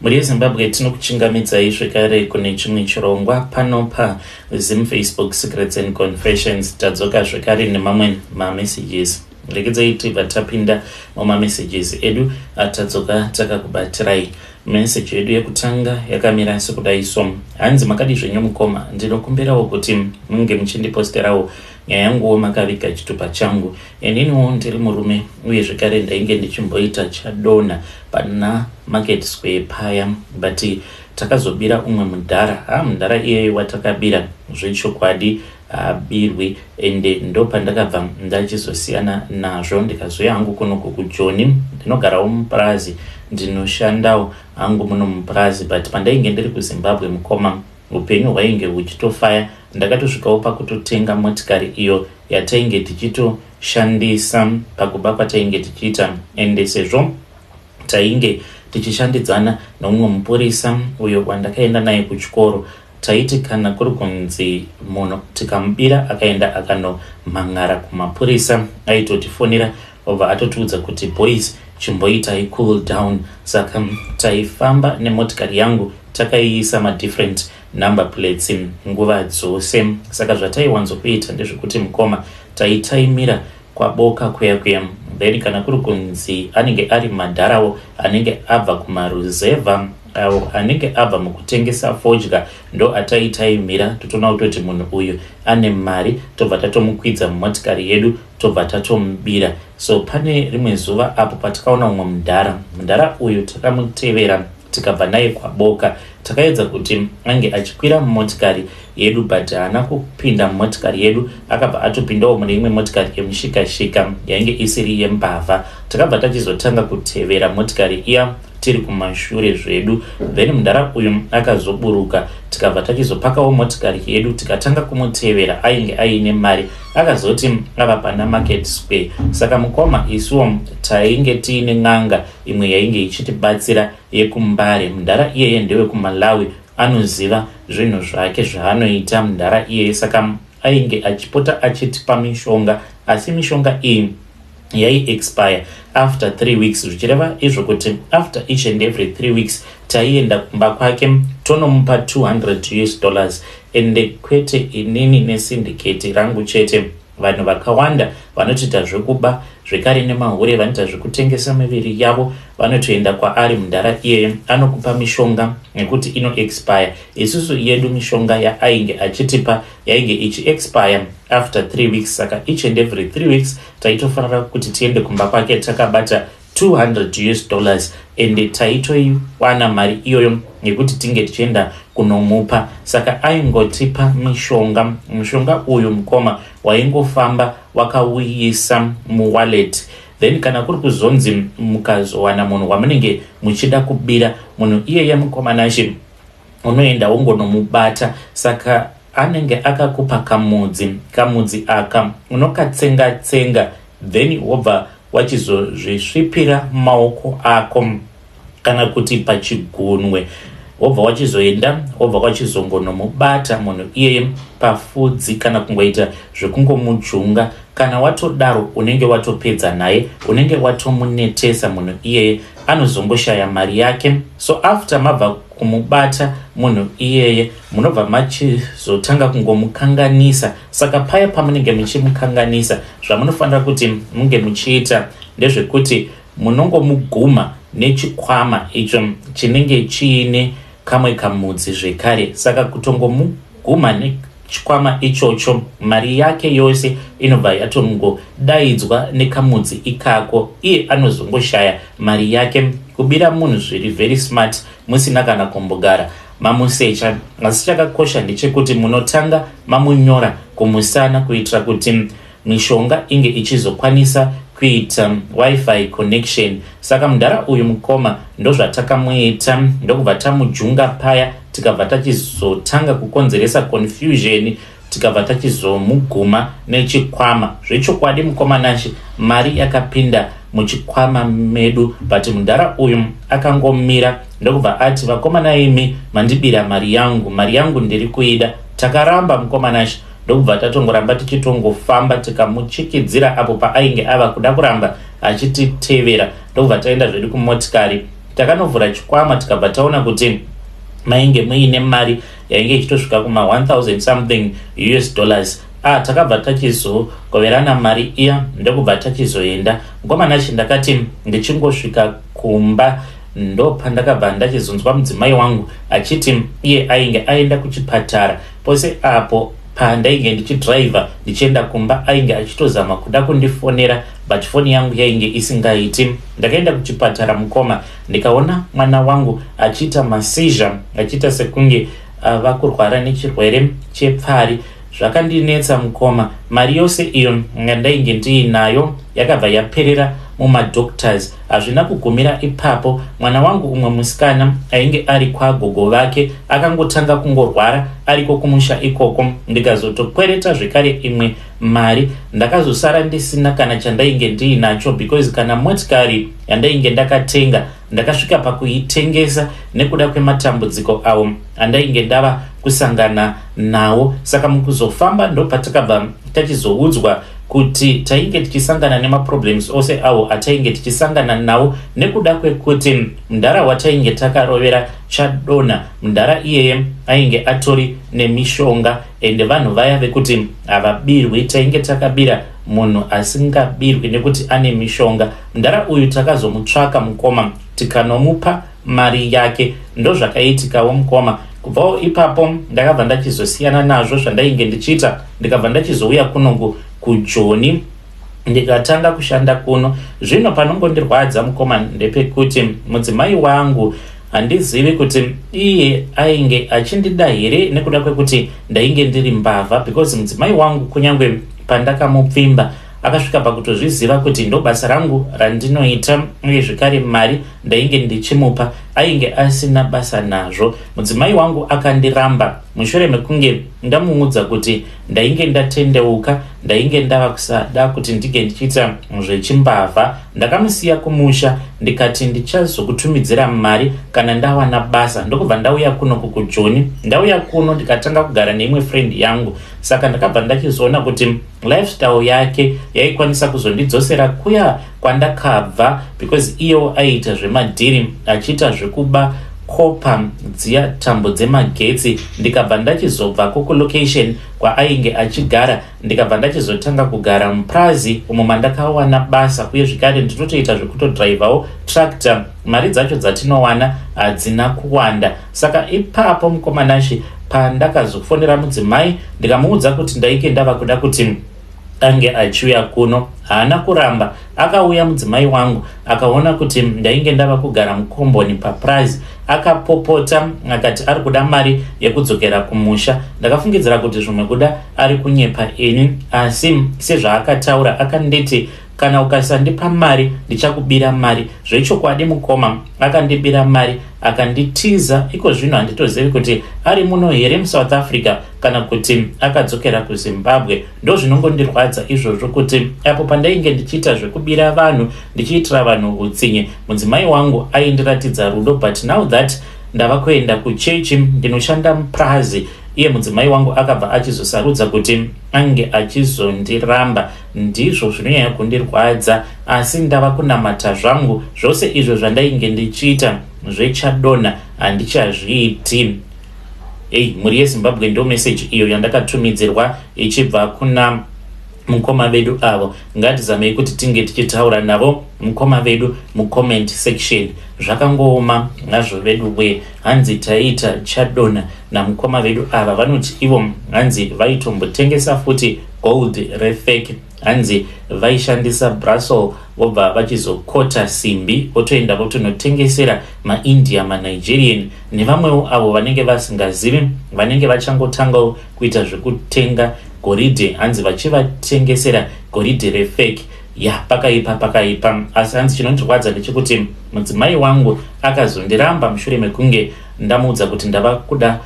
Muri Zimbabwe tinokuchingamidzai zvekare kune chimwe chirongwa pano paZim Facebook Secrets and Confessions. Tadzoka zvekare nemamwe mamessages. Regedzai tibva tapinda mumamessages edu atadzoka takakubatirai. Message yedu yekutanga yakamira sekudai so: hanzi makadi zvenyu mukoma, ndinokumbirawo kuti munge muchindiposterawo nyaya yangu makaviga chitupa changu. Ininiwo ndiri murume uye zvekare ndainge ndichimboita chadona pana Market Square paya, but takazobira umwe mudhara. Mudhara iyeyo watakabira zvechokwadi abirwe, ende ndo pandakabva ndachizosiyana nazvo ndikazoya hangu kunoku kuJoni. Ndinogarawo muPurazi, ndinoshandawo hangu muno muPurazi, but pandainge ndiri kuZimbabwe mukoma upenyu hwainge huchitofaya. Ndakatosvikawo pakutotenga motikari iyo yatainge tichitoshandisa pakuba kwatainge tichiita, ende sezvo tainge tichishandidzana nomumwe mupurisa uyo wandakaenda naye kuchikoro, taiti kana kuri kunzi munhu tikamubira akaenda akanomhan'ara kumapurisa aitotifonera obva atotiudza kuti boys, chimboitai cool down. Saka taifamba nemotikari yangu takaiisa madifferent number plates nguva dzose. Saka zvataiwanzokuita ndezvekuti mukoma taitaimira kwaboka kuya, then kana kuri kunzi anenge ari madharawo anenge abva kumaruzeva awo anenge abva mukutengesa fodya, ndo ataitaimira totoona kutoti munhu uyu ane mari, tobva tatomukwidza mumotikari yedu tobva tatomubira. So pane rimwe zuva apo patakaona umwe mudhara uyu takamutevera tikabva naye kwaboka. Takaedza kuti ange achikwira mumotikari yedu, but haana kupinda mumotikari yedu, akabva atopindawo mune imwe motikari yemushikashika yainge isiri yembavha. Takabva tachizotanga kutevera motikari iya tiri kumashure zvedu, then mudhara uyu akazoburuka. Tikabva tachizopakawo motikari yedu tikatanga kumutevera, ainge aine mari, akazoti ava pana Market Square. Saka mukoma isuwo tainge tiine n'anga imwe yainge ichitibatsira yekuMbare. Mudhara iyeye ndewe kuMalawi, anoziva zvinhu zvake zvaanoita mudhara iyeye. Saka ainge achipota achitipa mishonga, asi mishonga iyi yai-expire after 3 weeks, zvichireva izvo kuti after each and every 3 weeks taienda kumba kwake tonomupa $200, ende kwete inini nesyndicate rangu chete, vanhu vakawanda vanotoita zvekuba zvekare nemahure vanoita zvekutengesa miviri yavo vanotoenda kwaari mudhara iyeye, anokupa mishonga nekuti ino-expire. Isusu yedu mishonga yaainge achitipa yainge ichi-expire after 3 weeks. Saka each and every 3 weeks taitofanira kuti tiende kumba kwake takabata $200, ende taitoiwana mari iyoyo yekuti tinge tichienda kunomupa. Saka aingotipa mushonga uyu mukoma waingofamba wakauyisa muwallet, then kana kuri kuzonzi mukazowana munhu wamunenge muchida kubira, munhu iyeye mukoma nashi unoenda wongonomubata. Saka anenge akakupa kamudzi aka unokatsenga, then wobva wachizozvisvipira maoko ako kana kuti pachigunwe, wobva wachizoenda wobva wachizongonomubata munhu iyeye pafudzi kana kungoita zvekungomujunga. Kana watodaro unenge watopedza naye, unenge watomunetesa munhu iyeye, anozongoshaya mari yake. So after mabva kumubata munhu iyeye munobva machizotanga kungomukanganisa. Saka paya pamunenge muchimukanganisa, zvamunofanira kuti munge muchiita ndezvekuti munongomuguma nechikwama icho chinenge chiine kamwe kamudzi zvekare. Saka kutongomuguma nechikwama ichocho, mari yake yose inobva yatongodaidzwa nekamudzi ikako, iye anozongoshaya mari yake. Kubira munhu zviri very smart, musina kana kumbogara mamusecha. Asi chakakosha ndechekuti munotanga mamunyora kumusana kuitira kuti mishonga inge ichizokwanisa kuita wifi connection. Saka mudhara uyu mukoma ndozvatakamuita, ndokubva tamujunga paya, tikabva tachizotanga kukonzeresa confusion, tikabva tachizomuguma nechikwama. Zvechokwadi mukoma nashi mari yakapinda muchikwama medu, but mudhara uyu akangomira ndokubva ati, vakomana imi mandibira mari yangu ndiri kuida. Takaramba mukoma nashi, ndokubva tatongoramba tichitongofamba tikamuchikidzira apo paainge ava kuda kuramba achititevera. Ndokubva taenda zvedu kumotikari takanovhura chikwama tikabva taona kuti mainge muine mari yainge ichitosvika kuma 1000 something US dollars. Takabva tachizogoverana mari iya ndokubva tachizoenda. Mukomana ndakati ndichingosvika kumba ndo pandakabva ndachizonzwa mudzimai wangu achiti iye ainge aenda kuchipatara. Pose apo pandainge ndichidriver ndichienda kumba ainge achitozama kuda kundifonera but foni yangu yainge isingaiti. Ndakaenda kuchipatara mukoma ndikaona mwana wangu achiita masizha, achiita sekunge vakurwara nechirwere chepfari. Zvakandinetsa mukoma. Mari yose iyo ndainge ndiinayo yakabva yaperera mumadoctors. Hazvina kugumira ipapo. Mwana wangu umwe musikana ainge ari kwagogo vake akangotanga kungorwara ariko kumusha ikoko. Ndikazotokwereta zvekare imwe mari ndakazosara ndisina kana chandainge ndiinacho because kana motikari yandainge ndakatenga ndakasvika pakuitengesa nekuda kwematambudziko avo andainge ndava kusangana nawo. Saka mukuzofamba ndo patakabva tachizoudzwa kuti tainge tichisangana nemaproblems ose avo atainge tichisangana nawo nekuda kwekuti mundara watainge takarovera Chadona, mundara iyeye ainge atori nemishonga ende vanhu vaya vekuti havabirwi tainge takabira munhu asingabirwi nekuti ane mishonga. Mundara uyu takazomutsvaka mukoma tikanomupa mari yake. Ndo zvakaitikawo mukoma. Kubvawo ipapo ndakabva ndachizosiyana nazvo zvandainge ndichiita ndikabva ndachizouya kunongo kuJoni ndikatanga kushanda kuno. Zvino panongondirwadza mukoma ndepekuti mudzimai wangu handizivi kuti iye ainge achindida here nekuda kwekuti ndainge ndiri mbavha because mudzimai wangu kunyange pandakamupfimba akasvika pakutozviziva kuti ndo basa rangu randinoita uye zvekare mari ndainge ndichimupa ainge asina basa nazvo. Mudzimai wangu akandiramba mushure mekunge ndamuudza kuti ndainge ndatendeuka, ndainge ndava kusada kuti ndige ndichiita zvechimbavha. Ndakamusiya kumusha ndikati ndichazokutumidzira mari kana ndawana basa. Ndokubva ndauya kuno kuJoni. Ndauya kuno ndikatanga kugara neimwe friend yangu. Saka ndakabva ndachizoona kuti lifestyle yake yaikwanisa kuzondidzosera kuya kwandakabva because iyo aiita zvemadhiri achiita zvekuba kopa dziya tambo dzemagetsi. Ndikabva ndachizobvako kulocation kwaainge achigara ndikabva ndachizotanga kugara muPrazi umo mandakawana basa uye zvekare ndinotoita zvekutodrivawo tractor. Mari dzacho dzatinowana hadzina kuwanda. Saka ipapo mukomanashi pandakazofonera mudzimai ndikamuudza kuti ndaike ndava kuda kuti ange achiuya kuno, haana kuramba. Akauya mudzimai wangu akaona kuti ndainge ndava kugara mukomboni paPrazi akapopota akati ari kuda mari yekudzokera kumusha. Ndakafungidzira kuti zvimwe kuda ari kunyepa ini, asi sezvaakataura akanditi kana ukasandipa mari ndichakubira mari. Zvechokwadi mukoma akandibira mari akanditiza. Iko zvino handitozivi kuti ari muno here muSouth Africa kana kuti akadzokera kuZimbabwe. Ndo zvinongondirwadza izvozvo kuti apo pandainge ndichiita zvekubira vanhu ndichiitira vanhu utsinye mudzimai wangu aindiratidza rudo, but now that ndava kuenda kuchechi ndinoshanda muPrazi iye mudzimai wangu akabva achizosarudza kuti ange achizondiramba. Ndizvo zvinonyanya kundirwadza, asi ndava kunamata zvangu. Zvose izvo zvandainge ndichiita zveChadona handichazviiti. Muri yeZimbabwe ndo message iyo yandakatumidzirwa ichibva kuna mukoma vedu avo. Ngatizamei kuti tinge tichitaura navo mukoma vedu mucomment section. Zvakangooma nazvo vedu we hanzi taita Chadona namukoma vedu ava vanoti ivo hanzi vaitombotengesa futi gold refake. Hanzi vaishandisa Brussels vobva vachizokota simbi votoenda votonotengesera maIndia, maNigerian nevamwewo avo vanenge vasingazivi, vanenge vachangotangawo kuita zvekutenga goridhe. Hanzi vachivatengesera goridhe refake. Pakaipa. Asi hanzi chinondirwadza ndechekuti mudzimai wangu akazondiramba mushure mekunge ndamuudza kuti ndava kuda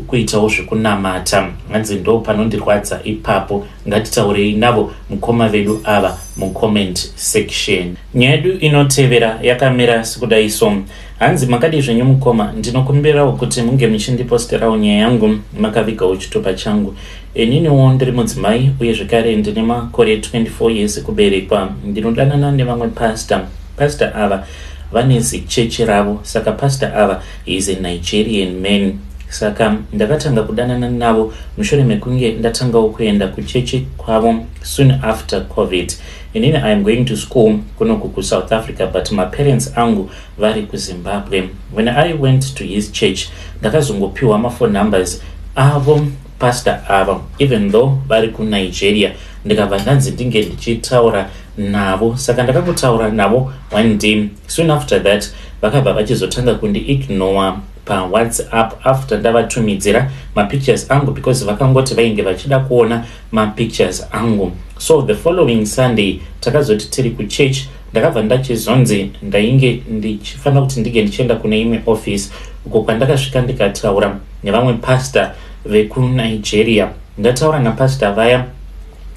kuitawo zvekunamata. Hanzi ndo panondirwadza ipapo. Ngatitaurei navo mukoma vedu ava mucomment section. Nyaya yedu inotevera yakamira sekudai so. Hanzi makadi zvenyu mukoma, ndinokumbirawo kuti munge muchindiposterawo nyaya yangu makavigawo chitupa changu. Ininiwo ndiri mudzimai uye zvekare ndine makore 24 years kuberekwa. Ndinodanana nevamwe pastor ava vane zicheche ravo. Saka pastor ava is a Nigerian man. Saka ndakatanga kudanana navo mushure mekunge ndatangawo kuenda kucheche kwavo soon after COVID. Inini I am going to school kunoku South Africa, but my parents angu vari ku Zimbabwe. When I went to his church, ndakazongopiwa phone numbers avo pastor ava, even though vari ku Nigeria. Ndikabva ndanzi ndinge ndichitaura navo. Saka ndakakutaura navo one day. Soon after that vakabva vachizotanga kundi-ignore pa WhatsApp after ndavatumidzira mapictures angu, because vakangoti vainge vachida kuona mapictures angu. So the following Sunday takazoti tiri ku church, ndakabva ndachizonzi ndainge ndichifanira kuti ndige ndichienda kune imwe office, uko kwandakasvika ndikataura nevamwe pastor veku Nigeria. Ndataura napastor vaya,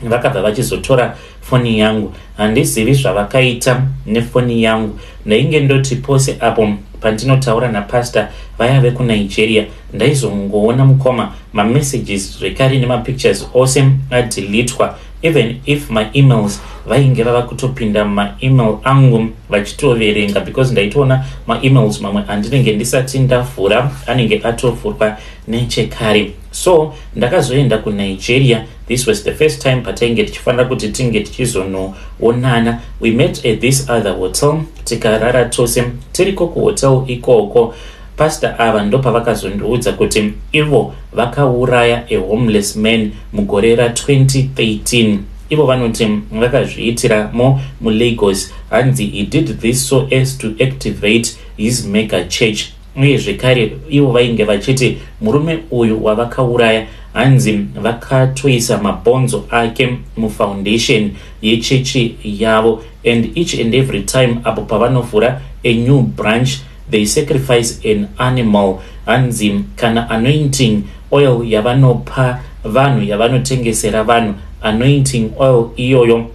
vakabva vachizotora foni yangu. Handizivi zvavakaita nefoni yangu. Ndainge ndoti pose apo pandinotaura napastor vaya veku Nigeria, ndaizongoona mukoma messages zvekare nemapictures ose adeletwa. Even if my emails vainge vava kutopinda email angu vachitoverenga, because ndaitoona emails mamwe andinenge ndisati ndavhura anenge atovhurwa nechekare. So ndakazoenda ku Nigeria. This was the first time patainge tichifanira kuti tinge tichizonoonana. We met at this other hotel, tikarara tose tiriko ku hotel ikoko. Pastor ava ndo pavakazondiudza kuti ivo vakauraya a homeless man mugore ra 2013. Ivo vanoti vakazviitira mu Lagos. Hanzi he did this so as to activate his mega church. Uye zvekare ivo vainge vachiti murume uyu wavakauraya hanzi vakatoisa mabhonzo ake mufoundation yechechi yavo, and each and every time apo pavanovhura a new branch they sacrifice an animal. Hanzi kana anointing oil yavanopa vanhu, yavanotengesera vanhu anointing oil iyoyo,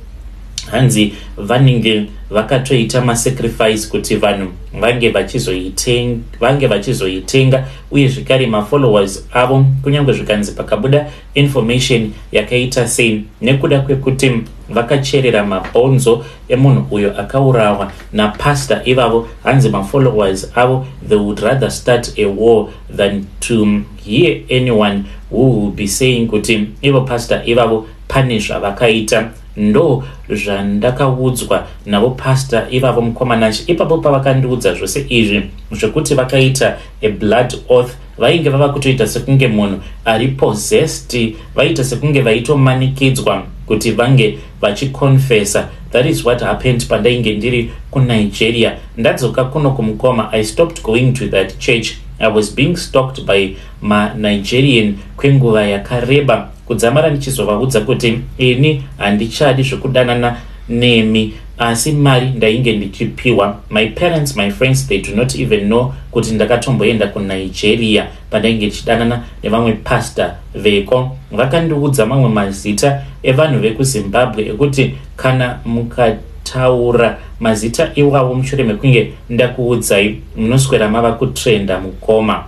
hanzi vanenge vakatoita masacrifice kuti vanhu vange vachizoitenga. Uye zvikari mafollowers avo kunyange zvikanzi pakabuda information yakaita sei, nekuda kwekuti vakacherera mabhonzo emunhu uyo akaurawa napastor ivavo, hanzi mafollowers avo they would rather start a war than to hear anyone who will be saying kuti ivo pastor ivavo pane zvavakaita. Ndo zvandakaudzwa navo pastor ivavo mukomanachi. Ipapo pavakandiudza zvose izvi zvekuti vakaita a blood oath, vainge vava kutoita sekunge munhu ari possessed, vaita sekunge vaitomanikidzwa kuti vange vachiconfessa. That is what happened pandainge ndiri ku Nigeria. Ndadzoka kuno kumukoma, I stopped going to that church. I was being stalked by ma Nigerian kwenguva yakareba, kudzamara ndichizovaudza kuti ini handichadi zvekudanana nemi, asi mari ndainge ndichipiwa. My parents, my friends, they do not even know kuti ndakatomboenda ku Nigeria pandainge ndichidanana nevamwe pastor veko. Vakandiudza mamwe mazita evanhu veku Zimbabwe ekuti kana mukataura mazita iwavo mushure mekunge ndakuudzai munoswera mava kutrenda mukoma.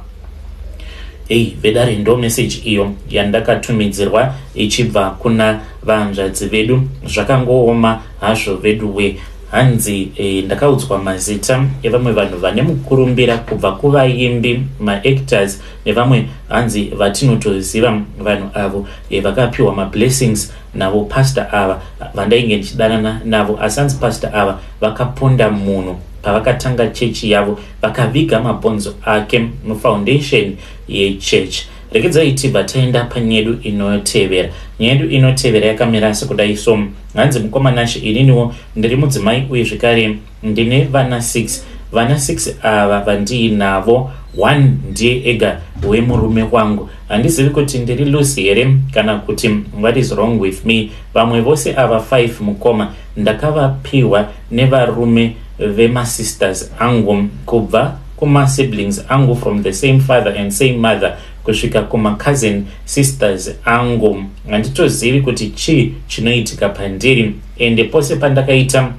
Vedare ndo message iyo yandakatumidzirwa ichibva kuna vahanzvadzi vedu. Zvakangooma hazvo veduwe. Hanzi ndakaudzwa mazita evamwe vanhu vane mukurumbira kubva kuvaimbi, maactors nevamwe hanzi vatinotoziva vanhu avo vakapiwa mablessings navo pastor ava vandainge ndichidanana navo. Asi hanzi pastor ava vakaponda munhu pavakatanga chechi yavo, vakaviga mabhonzo ake mufoundation yechurch. Regedzai tibva taenda panyedu inotevera. Nyedu inotevera yakamira sekudai so. Hanzi mukomanashi ininiwo ndiri mudzimai uye zvekare ndine vana 6. Vana 6 ava vandiinavo, 1 ndiye ega wemurume wangu. Handizivi kuti ndiri loose here kana kuti what is wrong with me. Vamwe vose ava 5 mukoma ndakavapiwa nevarume vema sisters angu, kubva kuma siblings angu from the same father and same mother kusvika kuma cousin sisters angu. Handitozivi kuti chii chinoitika pandiri, ende pose pandakaita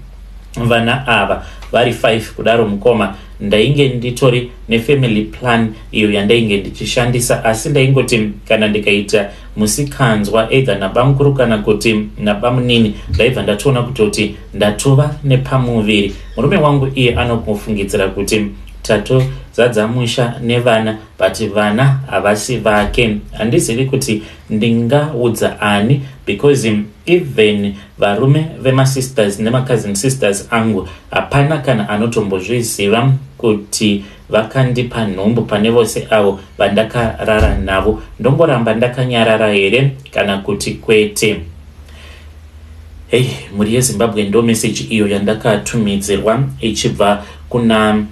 vana ava vari 5 kudaro mukoma ndainge nditori nefamily plan iyo yandainge ndichishandisa, asi ndaingoti kana ndikaita musikanzwa either nabamukuru kana kuti nabamunini ndaibva ndatoona kutoti ndatova nepamuviri. Murume wangu iye anofungidzira kuti tatozadza musha nevana, but vana havasi vake. Handizivi kuti ndingaudza ani, because even varume vemasisters nemacousin sisters angu hapana kana anotombozviziva kuti vakandipa nhumbu pane vose avo vandakarara navo. Ndongoramba ndakanyarara here kana kuti kwete? Hey, muri yeZimbabwe ndo message iyo yandakatumidzirwa ichibva kuna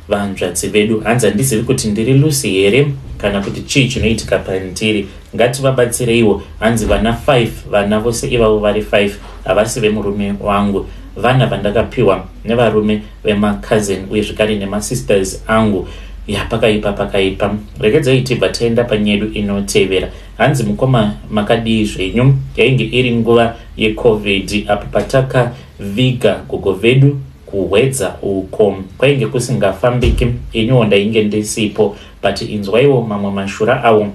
vanzvadzi vedu. Hanzi handizivi kuti ndiri lusi here kana kuti chii chinoitika pandiri. Ngativabatsireiwo. Hanzi vana 5, vana vose ivavo vari 5 havasi vemurume wangu, vana vandakapiwa nevarume vemacousin uye zvakare nemasisters angu. Pakaipa. Regedzai tibva taenda panyedu inotevera. Hanzi mukoma makadii zvenyu? Yainge iri nguva yeCovid apo patakaviga gogo vedu kuhwedza uko. Kwainge kusingafambiki, inyuwo ndainge ndisipo, but inzwaiwo mamwe mashura awo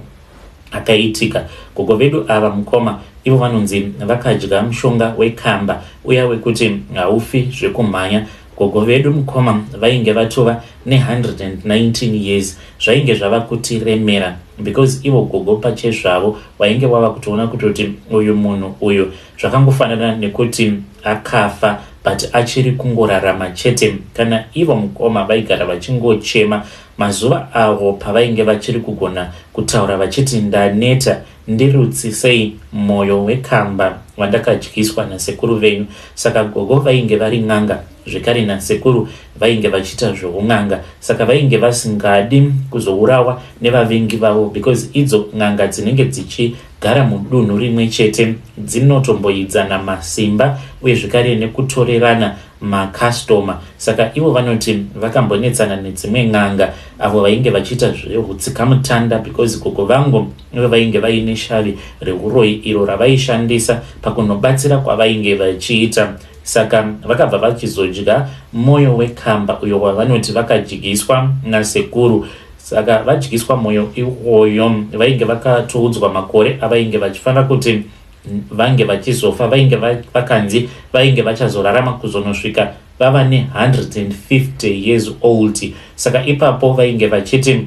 akaitika. Gogo vedu ava mukoma ivo vanonzi vakadya mushonga wekamba uya wekuti haufi zvekumhanya. Gogo vedu mukoma vainge vatova ne119 years. Zvainge zvava kutiremera, because ivo gogo pachezvavo vainge wava kutoona kutoti uyu munhu uyu zvakangofanana nekuti akafa, but achiri kungorarama chete. Kana ivo mukoma vaigara vachingochema mazuva avo pavainge vachiri kugona kutaura vachiti ndaneta, ndirutsisei moyo wekamba wandakadyiswa nasekuru venyu. Saka gogo vainge vari n'anga, zvekare nasekuru vainge vachiita zvoun'anga. Saka vainge vasingadi kuzourawa nevavengi vavo, because idzo n'anga dzinenge dzichigara mudunhu rimwe chete dzinotomboidzana masimba uye zvekare nekutorerana makastoma. Saka ivo vanoti vakambonetsana nedzimwe n'anga avo vainge vachiita zvehutsikamutanda, because gogo vangu ivo vainge vaine shavi reuroi iro ravaishandisa pakunobatsira kwavainge vachiita. Saka vakabva vachizodya moyo wekamba uyo wavanoti vakadyiswa nasekuru. Saka vadyiswa moyo iwoyo vainge vakatoudzwa makore avainge vachifanira kuti vange vachizofa. Vainge vakanzi vainge vachazorarama kuzonosvika vava ne150 years old. Saka ipapo vainge vachiti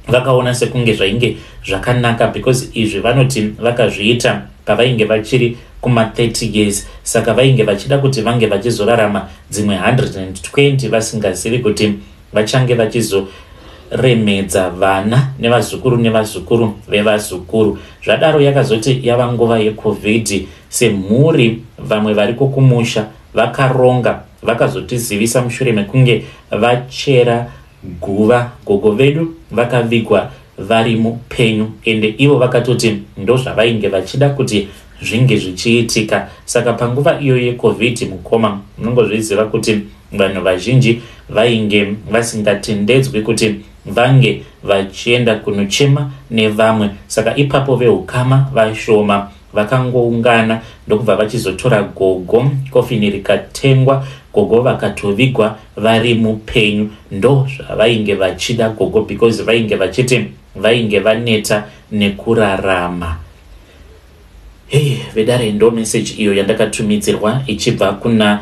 vakaona sekunge zvainge zvakanaka, because izvi vanoti vakazviita pavainge vachiri kuma30 years. Saka vainge vachida kuti vange vachizorarama dzimwe 120 vasingazivi kuti vachange vachizoremedza vana nevazukuru vevazukuru. Zvadaro yakazoti yava nguva yeCovid, semhuri vamwe variko kumusha vakaronga vakazotizivisa mushure mekunge vachera guva gogo vedu vakavigwa vari mupenyu, ende ivo vakatoti ndo zvavainge vachida kuti zvinge zvichiitika. Saka panguva iyo yeCovid mukoma munongozviziva kuti vanhu vazhinji vainge vasingatendedzwi kuti vange vachienda kunochema nevamwe. Saka ipapo vehukama vashoma vakangoungana ndokubva vachizotora gogo, kofini rikatengwa, gogo vakatovigwa vari mupenyu. Ndo zvavainge vachida gogo, because vainge vachiti vainge vaneta nekurarama. Hey, vedare ndo message iyo yandakatumidzirwa ichibva kuna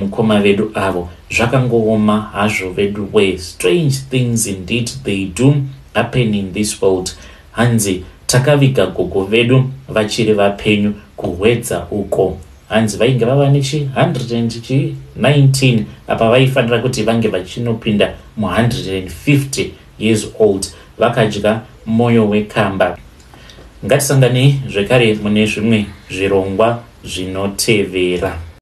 mukoma vedu avo. Zvakangooma hazvo vedu we. Strange things indeed they do happen in this world. Hanzi takaviga gogo vedu vachiri vapenyu kuhwedza uko. Hanzi vainge vava nechi119 apa vaifanira kuti vange vachinopinda mu150 years old. Vakadya moyo wekamba. Ngatisangane zvekare mune zvimwe zvirongwa zvinotevera.